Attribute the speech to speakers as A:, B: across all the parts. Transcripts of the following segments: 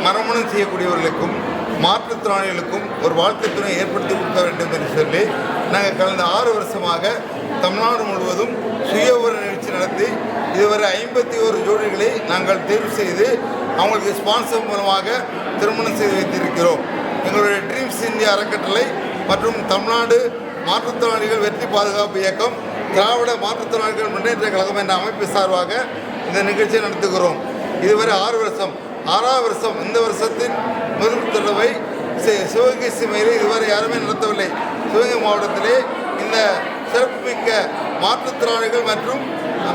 A: மறுமணம் செய்யக்கூடியவர்களுக்கும் மாற்றுத்திறனாளிகளுக்கும் ஒரு வாழ்க்கை துணை ஏற்படுத்தி கொடுக்க வேண்டும் என்று சொல்லி நாங்கள் கடந்த 6 வருஷமாக தமிழ்நாடு முழுவதும் சுய விவர நிகழ்ச்சி நடத்தி இதுவரை 51 ஜோடிகளை நாங்கள் தேர்வு செய்து அவங்களுக்கு ஸ்பான்சர் மூலமாக திருமணம் செய்து வைத்திருக்கிறோம். எங்களுடைய ட்ரீம்ஸ் இந்தியா அறக்கட்டளை மற்றும் தமிழ்நாடு மாற்றுத்திறனாளிகள் வெற்றி பாதுகாப்பு இயக்கம், திராவிட மாற்றுத்திறனாளிகள் முன்னேற்ற கழகம் என்ற அமைப்பு சார்பாக இந்த நிகழ்ச்சியை நடத்துகிறோம். இதுவரை 6 வருஷம், 6ஆவது வருஷம். இந்த வருஷத்தின் முதல் தடவை சிவகங்கை சீமையில் இதுவரை யாருமே நடத்தவில்லை. சிவகங்கை மாவட்டத்திலே இந்த சிறப்புமிக்க மாற்றுத்திறனாளிகள் மற்றும்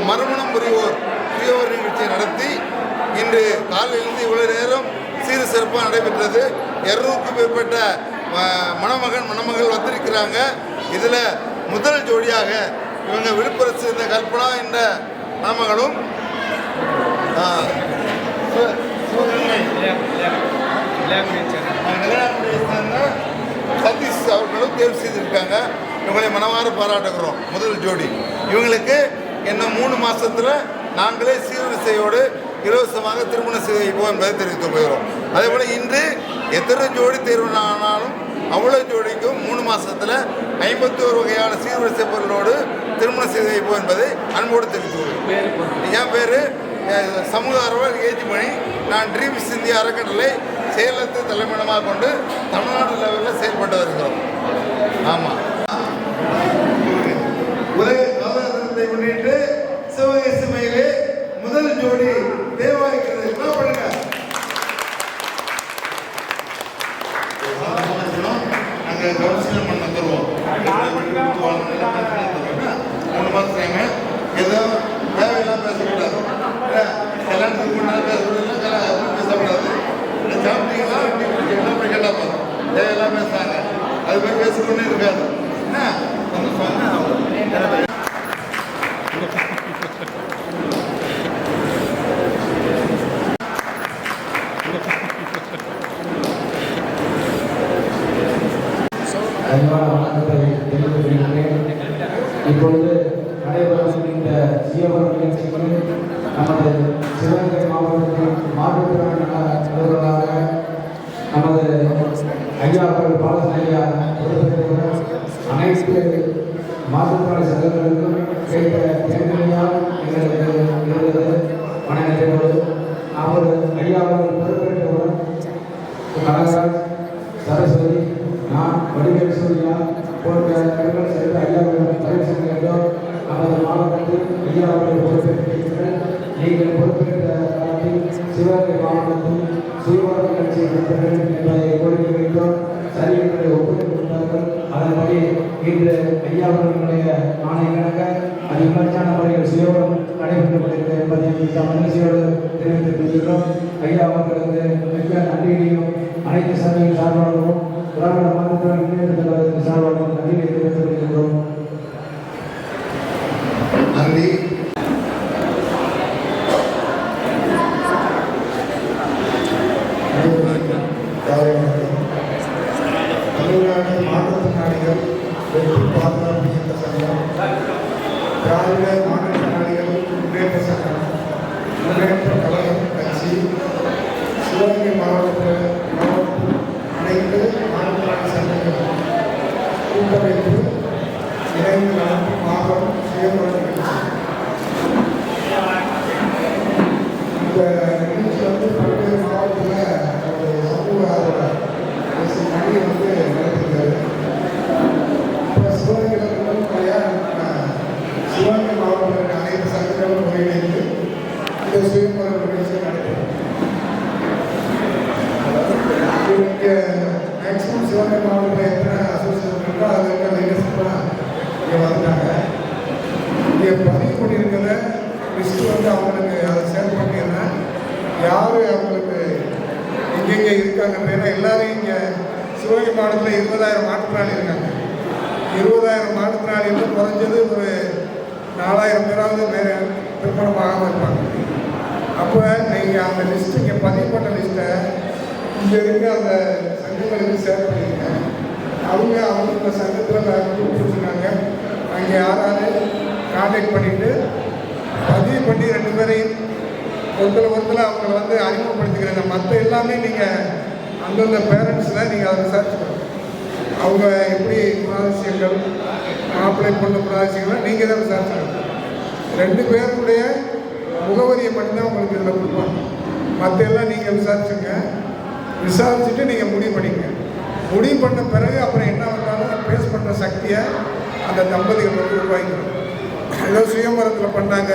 A: மறுமணம் புரிவோர் சுயவர் நிகழ்ச்சியை நடத்தி இன்று காலையிலிருந்து இவ்வளவு நேரம் சீர சிறப்பாக நடைபெற்றது. 200க்கும் மேற்பட்ட மணமகள் வந்திருக்கிறாங்க. இதில் முதல் ஜோடியாக இவங்க விழுப்புரத்தை சேர்ந்த கல்பனா என்ற மணமகளும் சதீஷ் அவர்களும் தேர்வு செய்திருக்காங்க. இவங்களை மனமாற பாராட்டுகிறோம். முதல் ஜோடி இவங்களுக்கு இன்னும் 3 மாதத்தில் நாங்களே சீர்வரிசையோடு இலவசமாக திருமணம் செய்து வைப்போம் என்பதை தெரிவித்து போகிறோம். அதே போல் இன்று எத்தனை ஜோடி தேர்வு ஆனாலும் அவ்வளோ ஜோடிக்கும் 3 மாதத்தில் 51 வகையான சீர்வரிசை பொருளோடு திருமணம் செய்து வைப்போம் என்பதை அன்போடு தெரிவித்து வருகிறோம். என் பேர் சமூக ஆர்வலர் ஏஜிமணி. நான் ட்ரீம்ஸ் இந்தியா அறக்கட்டளை சேலத்தை தலைமையிடமாக கொண்டு தமிழ்நாடு லெவலில் செயல்பட்டு வருகிறோம். ஆமாம், உலக காதலை முன்னிட்டு சிவகங்கை சீமையிலே முதல் ஜோடி தேர்வாகிறது. என்ன பண்ணுங்க, நாங்கள் கவுன்சிலிங் பண்ண தருவோம். 3 மாதம் டைமு. ஏதோ தேவையெல்லாம் பேசக்கூடாது. கல்யாணத்துக்கு முன்னாடி பேசக்கூடாது. சாப்பிட்டீங்களா அப்படி கேட்டால் போதும். தேவையெல்லாம் பேசுகிறாங்க. அது மாதிரி பேசணும்னு இருக்காது. என்ன
B: இப்பொழுது நடைபெறும் இந்த சுயவர நிகழ்ச்சிக்கு நமது சிவகங்கை மாவட்டத்தின் மாற்றுத்திறனாளி நல அலுவலராக நமது ஐயா அவர்கள் பாலசனையா பொறுப்பேற்றுள்ள அனைத்து மாற்றுத்திறனாளி சங்கங்களுக்கும் கேட்ட தேர்தலையால் எங்களுக்கு இருந்தது வணக்கத்தோடு அவர் ஐயா அவர்கள் பொறுப்பேற்றவுடன் கலகராஜ், சரஸ்வதி, நான் வடிவேல் சூர்யா போன்ற பெண்கள் சேர்ந்து ஐயா அவர்கள் பரிசு கேட்டோம். நமது மாவட்டத்தில் ஐயா அவர்கள் பொறுப்பேற்றிருக்கிறார். நீங்கள் பொறுப்பேற்ற காலத்தில் சிவகங்கை மாவட்டத்தில் சுயவர நிகழ்ச்சி நடத்துகிறேன் என்பதை கோரிக்கை வைத்தோம். சரி என்பதை ஒப்புதல் கொடுத்தார்கள். அதன்படி இன்று ஐயா அவர்களுடைய ஆணை கணக்க அது விமர்சன முறையில் சுயவரம் நடைபெற்று கொண்டிருக்கிறது என்பதை மிக மகிழ்ச்சியோடு தெரிவித்துக் கொள்கிறோம். ஐயா அவர்களுக்கு மிக்க நன்றியையும் அனைத்து சபையின் சார்பாகவும் திராவிட மாநில முன்னேற்ற கழகத்தின் சார்பாகவும் நன்றியை தெரிவித்துக் கொள்கிறோம்.
A: நன்றி.
C: தமிழ்நாடு மாற்றுத்திறனாளிகள் வெற்றி பாதுகாப்பு இயக்க சங்கம், திராவிட மாற்றுத்திறனாளிகள் முன்னேற்ற சங்கம், முன்னேற்ற கழகம் கட்சி, சிவகங்கை மாவட்டத்தில் அனைத்து மாற்றுத்திறனாளி சங்கங்கள் கூட்டமைப்பு இணைந்து நடத்தும் மாபெரும் சுயவர நிகழ்ச்சி. இந்த நிகழ்ச்சி பல்வேறு மாவட்டத்தில் சமூக ஆர்வலர் மணி நடத்துகிறார். இப்போ சிவகங்கை சிவகங்கை மாவட்டத்தில் அனைத்து சங்கங்களும் ஒருங்கிணைந்து இந்த சுயவர நிகழ்ச்சியை நடத்துகிறார். இங்கே மேக்சிமம் சிவகங்கை மாவட்டத்தில் எத்தனை அசோசியேஷன் இருக்கோ அதில் இருக்க லீடர்ஸ்லாம் இங்கே வந்துட்டாங்க. இங்கே பதிவு பண்ணியிருக்கிற லிஸ்ட்டு அவங்களுக்கு அதை ஷேர் பண்ணிடுறேன். யார் அவங்களுக்கு எங்கெங்கே இருக்காங்க பேர் எல்லாரும் இங்கே சிவகங்கை மாவட்டத்தில் 20,000 மாற்றுத்திறனாளி இருக்காங்க. 20,000 மாற்றுத்திறனாளிகள் குறைஞ்சது ஒரு 4,000 பேராவது திருமணம் ஆகாமல் இருப்பாங்க. அப்போ நீங்கள் அந்த லிஸ்ட்டு இங்கே பதிவு பண்ண லிஸ்ட்டை இங்கே இருக்க அந்த சங்கங்களுக்கு ஷேர் பண்ணியிருங்க. அவங்க சங்கத்தில் கூப்பிட்டுருக்காங்க. அங்கே யாராவது கான்டாக்ட் பண்ணிவிட்டு பதிவு பண்ணி 2 பேரையும் ஒருத்தர் அவங்களை அறிமுகப்படுத்திக்கிறேன். மற்ற எல்லா எல்லாமே நீங்கள் அந்தந்த பேரண்ட்ஸில் நீங்கள் அதை விசாரிச்சுக்கணும். அவங்க எப்படி குணாதிசயங்கள் மாப்பிள்ளை பொண்ணு குணாதிசயங்கள்லாம் நீங்கள் தான் விசாரிச்சுக்கணும். 2 பேருடைய முகவரியை மட்டும்தான் உங்களுக்கு இதில் கொடுப்பாங்க. மற்ற எல்லாம் நீங்கள் விசாரிச்சுட்டு நீங்கள் முடிவு பண்ணிங்க. முடிவு பண்ண பிறகு அப்புறம் என்ன வந்தாலும் பேஸ் பண்ணுற சக்தியை அந்த தம்பதிகள் வந்து உருவாக்கணும். ஏதோ சுயம்பரத்தில் பண்ணாங்க,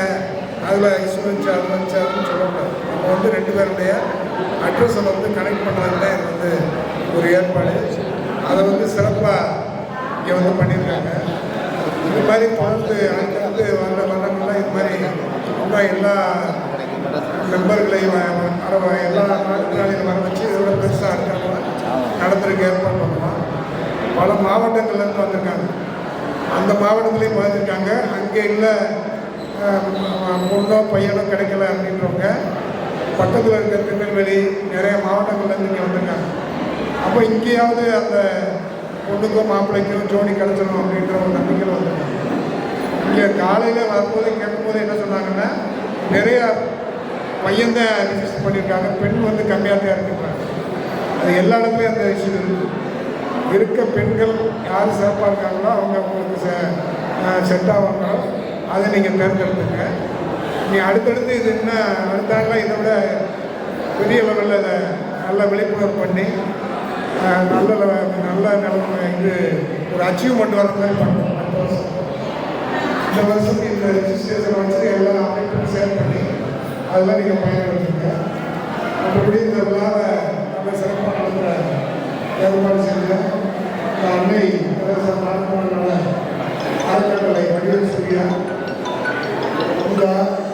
C: அதில் இஷ்யூ வந்துச்சு அது வந்துச்சு அப்படின்னு சொல்லக்கூடாது. நம்ம வந்து 2 பேருடைய அட்ரஸை வந்து கனெக்ட் பண்ணுறதுல இது வந்து ஒரு ஏற்பாடு. அதை வந்து சிறப்பாக இங்கே வந்து பண்ணியிருக்காங்க. இது மாதிரி தொடர்ந்து அடுத்தடுத்து வர்றவங்களாம் இது மாதிரி ரொம்ப எல்லா மெம்பர்களையும் எல்லா நாட்டுகளையும் வர வச்சு இதோட பெருசாக இருக்காங்க நடத்துறதுக்கு ஏற்பாடு பண்ணுவோம். பல மாவட்டங்கள்லேருந்து வந்திருக்காங்க. அந்த மாவட்டத்துலேயும் பார்த்துருக்காங்க. அங்கே இல்லை பொண்ணோ பையனோ கிடைக்கல அப்படின்றவங்க பக்கத்தில் இருக்க திருநெல்வேலி நிறைய மாவட்டங்கள்லேருந்து இங்கே வந்திருக்காங்க. அப்போ இங்கேயாவது அந்த பொண்ணுக்கோ மாப்பிள்ளைக்கோ ஜோடி கிடச்சிடணும் அப்படின்ற ஒரு நம்பிக்கையில் வந்திருக்காங்க. இங்கே காலையில் வரும்போது கேட்கும்போது என்ன சொன்னாங்கன்னா, நிறைய பையன்தான் ரிஜிஸ்டர் பண்ணியிருக்காங்க, பெண் வந்து கம்மியாக தான் இருக்கின்றாங்க. அது எல்லா இடத்துலையும் அந்த இஷ்யூ இருக்குது. இருக்க பெண்கள் யார் சிறப்பாக இருக்காங்களோ அவங்க உங்களுக்கு செட் ஆவாங்களோ அதை நீங்கள் தேர்ந்தெடுத்துங்க. நீங்கள் அடுத்தடுத்து இது என்ன அடுத்தாங்களா இதை விட பெரிய லெவலில் அதை நல்ல விழிப்புணர்வு பண்ணி நல்ல நிலைமை இது ஒரு அச்சீவ்மெண்ட் வர மாதிரி பண்ணணும். இந்த வருஷம் இந்த ரிஜிஸ்ட்ரேஷன் வச்சு எல்லா அமைப்பும் ஷேர் பண்ணி அதெல்லாம் நீங்கள் பயன்படுத்துங்க. மற்றபடி இந்த விழாவை நல்ல சிறப்பாக நடத்துகிற ஏற்பாடு செஞ்ச இந்த அன்னை நாட்டுமன்ற அறக்கட்டளை வடிவல் சூர்யா,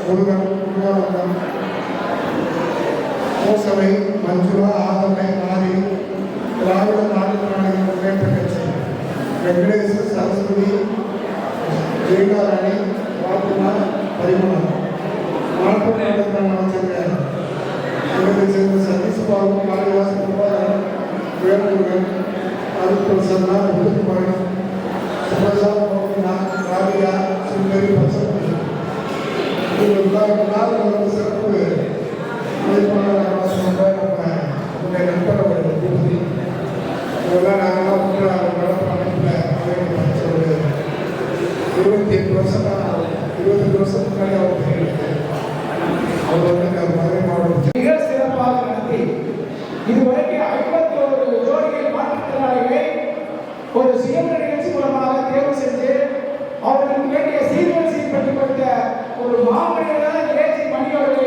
C: முருகன், முருகானந்தம், மோசவை, மஞ்சுளா, ஆதமை, மாறி, திராவிட நாட்டுமன்ற முன்னேற்ற கட்சி, வெங்கடேசன், சரஸ்வதி, ஜெயகாரணி, பாத்துமா, பரிமளம், நாட்டுமன்ற அமைச்சர் இவரை சேர்ந்த சதீஷ் பாபு, காளிதாஸ், குமாரன், வேல்முருகன், அருட்பிரசன்னா, முத்துக்குமரன், சுபசா, மோகினா, ராதிகா, சுந்தரி, பச்சை வந்து சிறப்பு அழைப்பாளர் நம்முடைய நண்பர் பூர்த்தி இதெல்லாம் நாங்கள்லாம் அமைப்பில் ஒரு 28 வருஷம் 20 வருஷத்துக்கு முன்னாடி அவர் வந்து மதுரை மாவட்டம்
B: மிக சிறப்பாக நடத்தி இதுவரைக்கும் 51 ஜோடிகள் மாற்றுத்திறனாளிகளை ஒரு சுயம்பர நிகழ்ச்சி மூலமாக தேர்வு செஞ்சு அவர்களுக்கு வேண்டிய சீர்வரிசை பற்றி கொடுத்த ஒரு மாமனிதனான நிகழ்ச்சி மணியோடு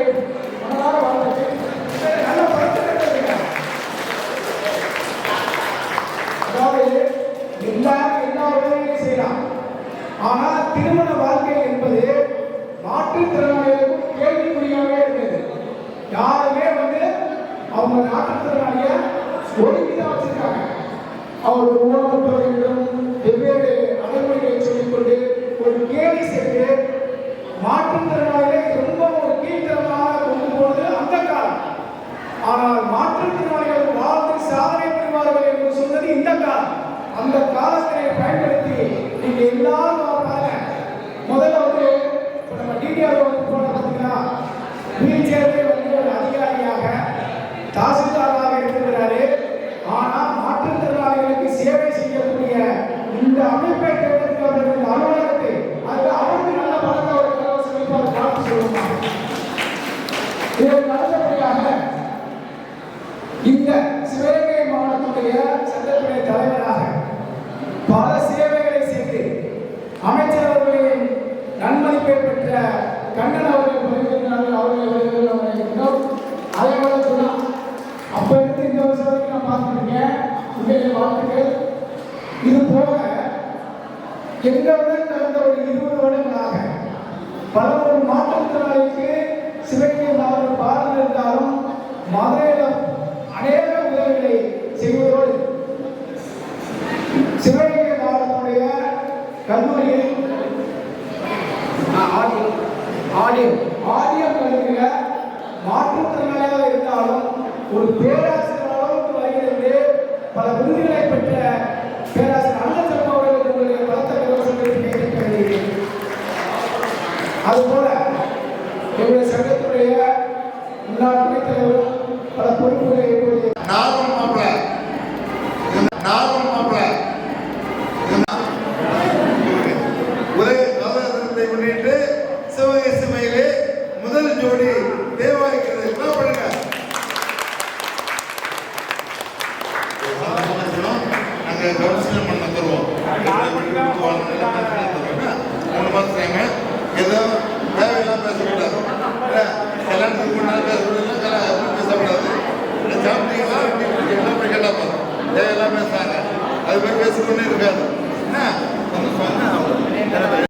B: மனதாக வாழ்ந்துச்சு. நல்ல படுத்த அதாவது எல்லா உதவிகளையும் செய்யலாம். ஆனால் திருமண வாழ்க்கை என்பது மாற்றுத்திறனாளிகளுக்கும் கேள்விக்குறியாகவே இருந்தது. யாருமே வந்து அவங்க மாற்றுத்திறனாளிய ஒதுக்கிதான் வச்சிருக்காங்க. அவர் ஊனமுற்றவர்களிடம் வெவ்வேறு அடைமொழிகளை சொல்லிக்கொண்டு ஒரு கேலி சேர்த்து மாற்றுத்திறனாளிகளை ரொம்ப ஒரு கீழ்த்தரமாக கொண்டு போனது அந்த காலம். ஆனால் மாற்றுத்திறனாளிகள் வாழ்ந்து சாதனை புரிவார்கள் என்று சொன்னது இந்த காலம். அந்த காலத்தினை பயன்படுத்தி நீங்க எல்லாரும் முதல்ல வந்து நம்ம டிடிஆர் வந்து போன பார்த்தீங்கன்னா வீல் சேர்ந்து வந்து ஒரு அதிகாரியாக தாசில்தாராக இருக்கிறாரு. ஆனால் மாற்றுத்திறனாளிகளுக்கு சேவை செய்யக்கூடிய இந்த அமைப்பை தேர்ந்தெடுக்க இந்த அலுவலகத்தை அது அவருக்கு நல்ல பழக்க ஒரு கலவசமைப்பால் பார்த்து சொல்லுவாங்க. இதற்கு அடுத்தபடியாக இந்த சிவகங்கை மாவட்டத்துடைய சட்டத்துறை தலைவராக பல சேவைகளை செய்து அமைச்சர் அவர்களின் நன்மதிப்பை பெற்ற கண்ணன் அவர்கள் வருகிறார்கள். அவர்கள் அதே போல சொன்னா அப்ப இருந்து இந்த வருஷம் வரைக்கும் நான் பார்த்துருக்கேன். உங்களுடைய வாழ்த்துக்கள். இது போக எங்களுடன் நடந்த ஒரு 20 வருடங்களாக பல ஒரு மாற்றுத்திறனாளிக்கு சிவகங்கை மாவட்ட பாடல் இருந்தாலும் மதுரையில் அநேக உதவிகளை செய்வதோடு சிவகங்கை மாவட்டத்துடைய கல்லூரியில் ஆடியம் கல்லூரியில் மாற்றுத்திறனாளியாக இருந்தாலும் ஒரு பேராசிரியர் அளவுக்கு வருகிறது. பல விருதுகளை பெற்ற பேராசிரியர் அண்ணன் அவர்கள் உங்களுடைய பலத்த விமர்சனத்தை கேட்கிறேன். அதுபோல எங்களுடைய சங்கத்துடைய முன்னாள் துணைத் தலைவரும் பல பொறுப்புகளை
A: நாங்கள் கவுன்சிலிங் பண்ண தருவோம். 3 மாதம் டைம். ஏதோ தேவையெல்லாம் பேசக்கூடாது. கல்யாணத்துக்கு முன்னால் பேசக்கூடாது, பேசக்கூடாது. சாப்பிட்டீங்களா அப்படி கேட்டால் போதும். தேவையெல்லாம் பேசுகிறாங்க, அது மாதிரி பேசிக்கொண்டே இருக்காது. என்ன